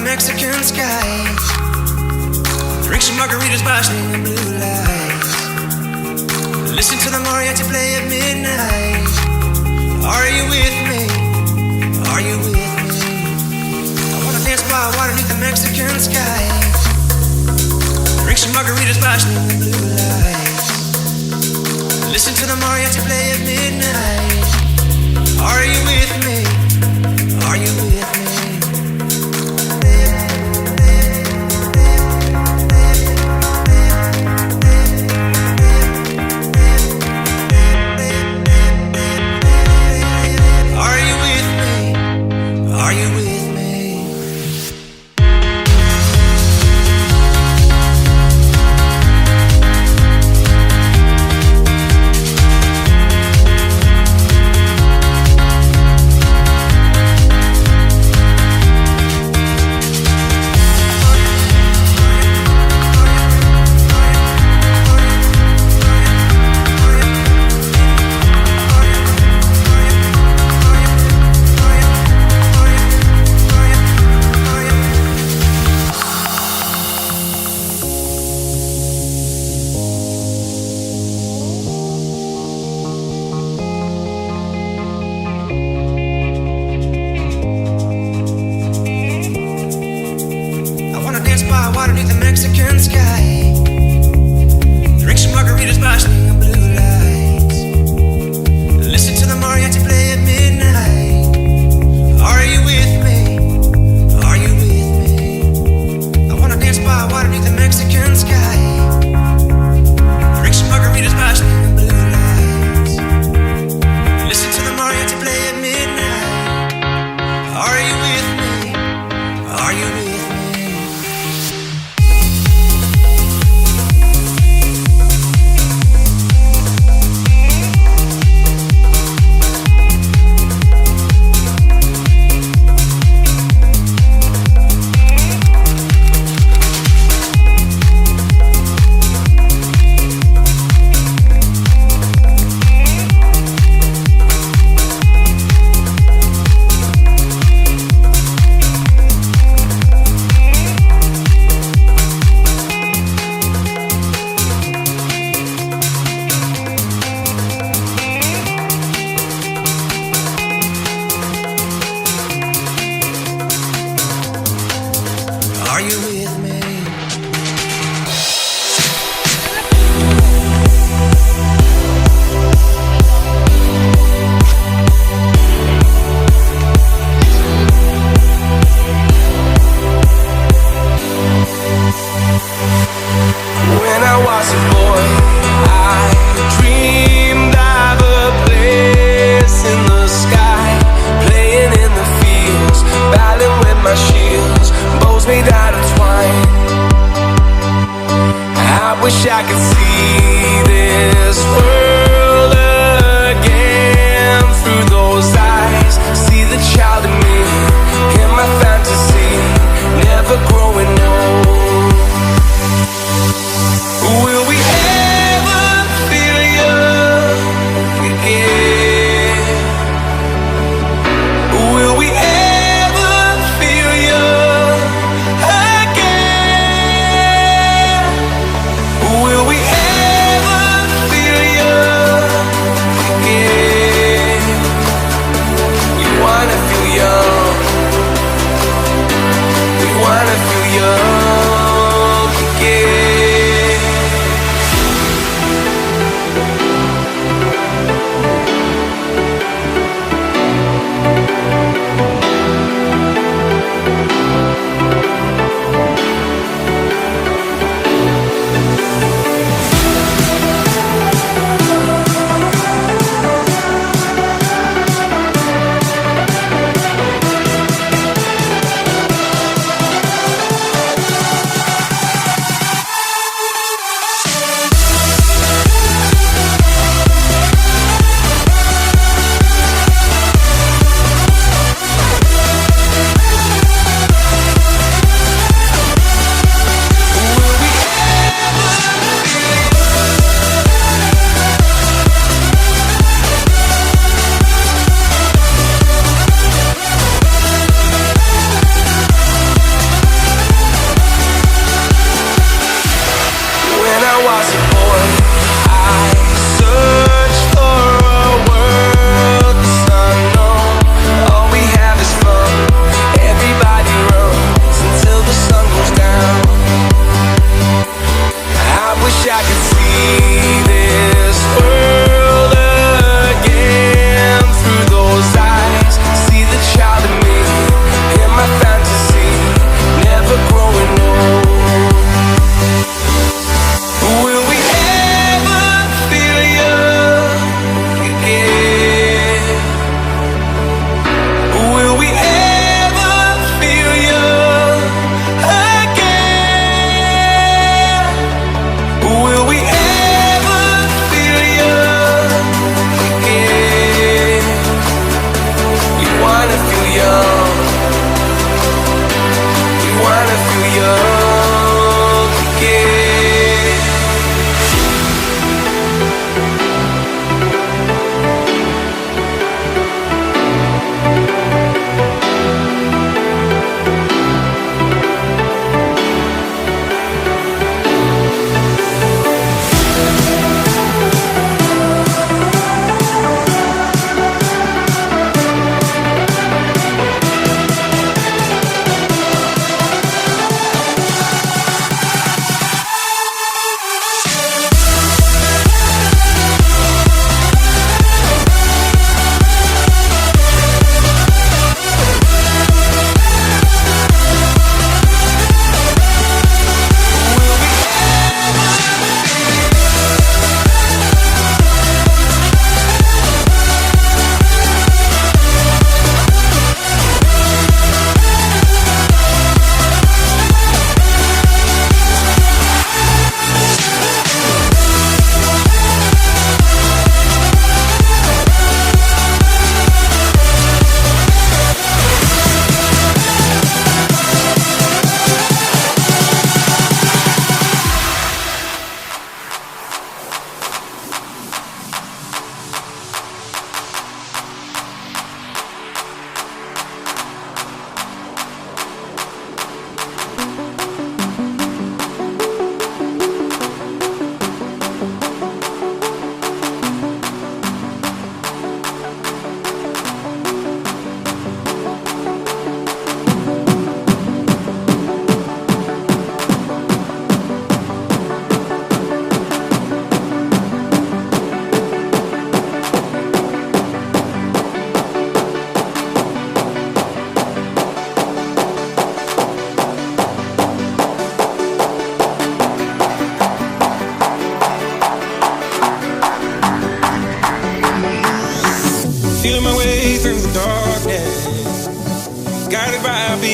Mexican skies. Drink some margaritas basking in blue lights. Listen to the mariachi play at midnight. Are you with me? Are you with me? I wanna dance by water beneath the Mexican skies. Drink some margaritas basking in blue lights. Listen to the mariachi play at midnight. Are you with me? Are you with me? Beneath the Mexican sky. Drink some margaritas basking in blue lights. Listen to the mariachi play at midnight. Are you with me? Are you with me? I wanna dance by water beneath the Mexican sky. Drink some margaritas basking in blue lights. Listen to the mariachi play at midnight. Are you with me? Are you with me? Are you with me? When I was a boy, I dreamed of a place in the sky, playing in the fields, battling with my shields, bows made out of twine.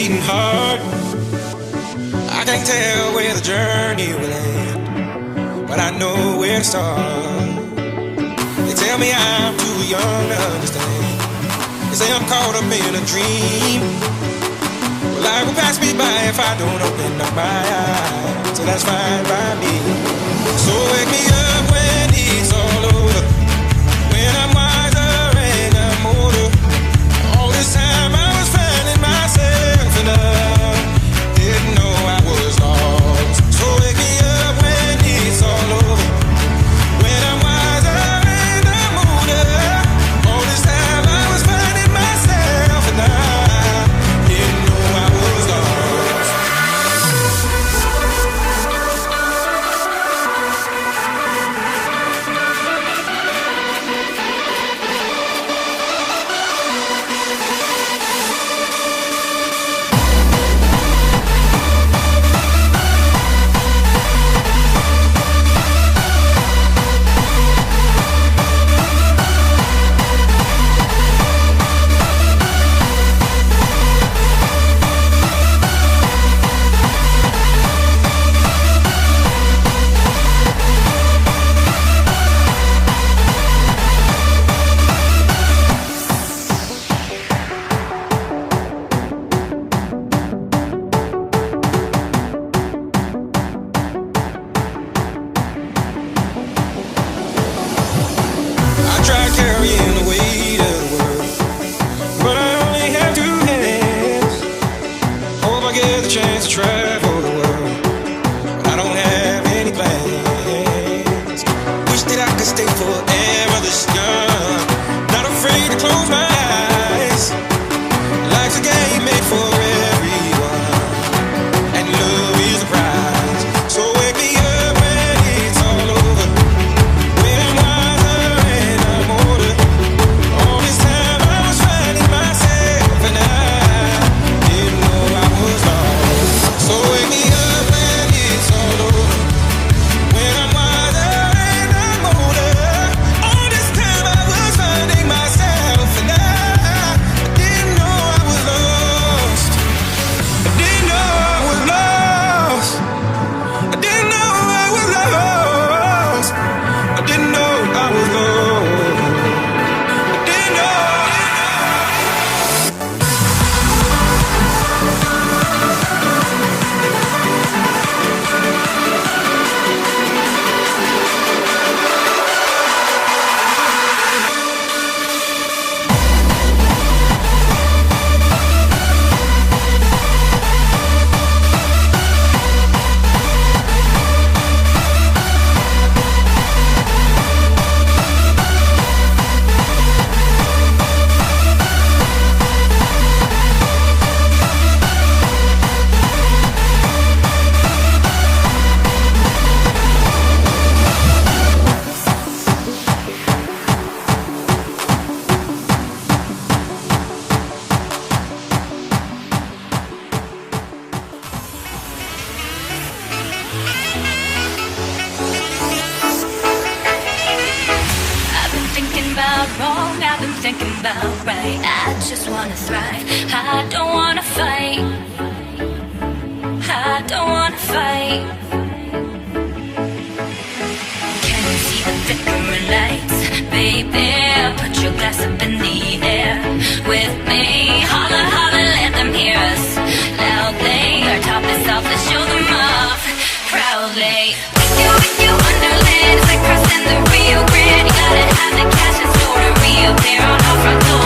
beating heart. I can't tell where the journey will end, but I know where to start. They tell me I'm too young to understand. They say I'm caught up in a dream. Well, life will pass me by if I don't open up my eyes, so that's fine by me. So wake me up when it's all over, when I'm wiser and I'm older. All this time I was finding myself and I didn't know I was lost. So wake me up when it's all over, when I'm wiser and I'm older. All this time I was finding myself and I didn't know I was lost. I try carrying the weight of the world, but I only have two hands. Hope I get the chance to travel the world, but I don't have any plans. Wish that I could stay forever this young, not afraid to close my eyes. Life's a game made for everyone, and love is the prize. So wake me up when it's all over, when I'm wiser and I'm older. All this time I was finding myself and I didn't know I was lost. So wake me up when it's all over, when I'm wiser and I'm older. All this time I was finding myself and I didn't know I was lost. I didn't know I was lost. I didn't know I was lost. I didn't know I was lost. I didn't know. I've been thinking about wrong, I've been thinking about right. I just wanna thrive, I don't wanna fight. I don't wanna fight. Can you see the flickering lights? Baby, put your glass up in the air with me. Holler, holler, let them hear us loudly. Our top is off, let's show them off proudly. With you, Wonderland. It's like crossing the Rio Grande. You gotta have the cash in store to reappear on our front door.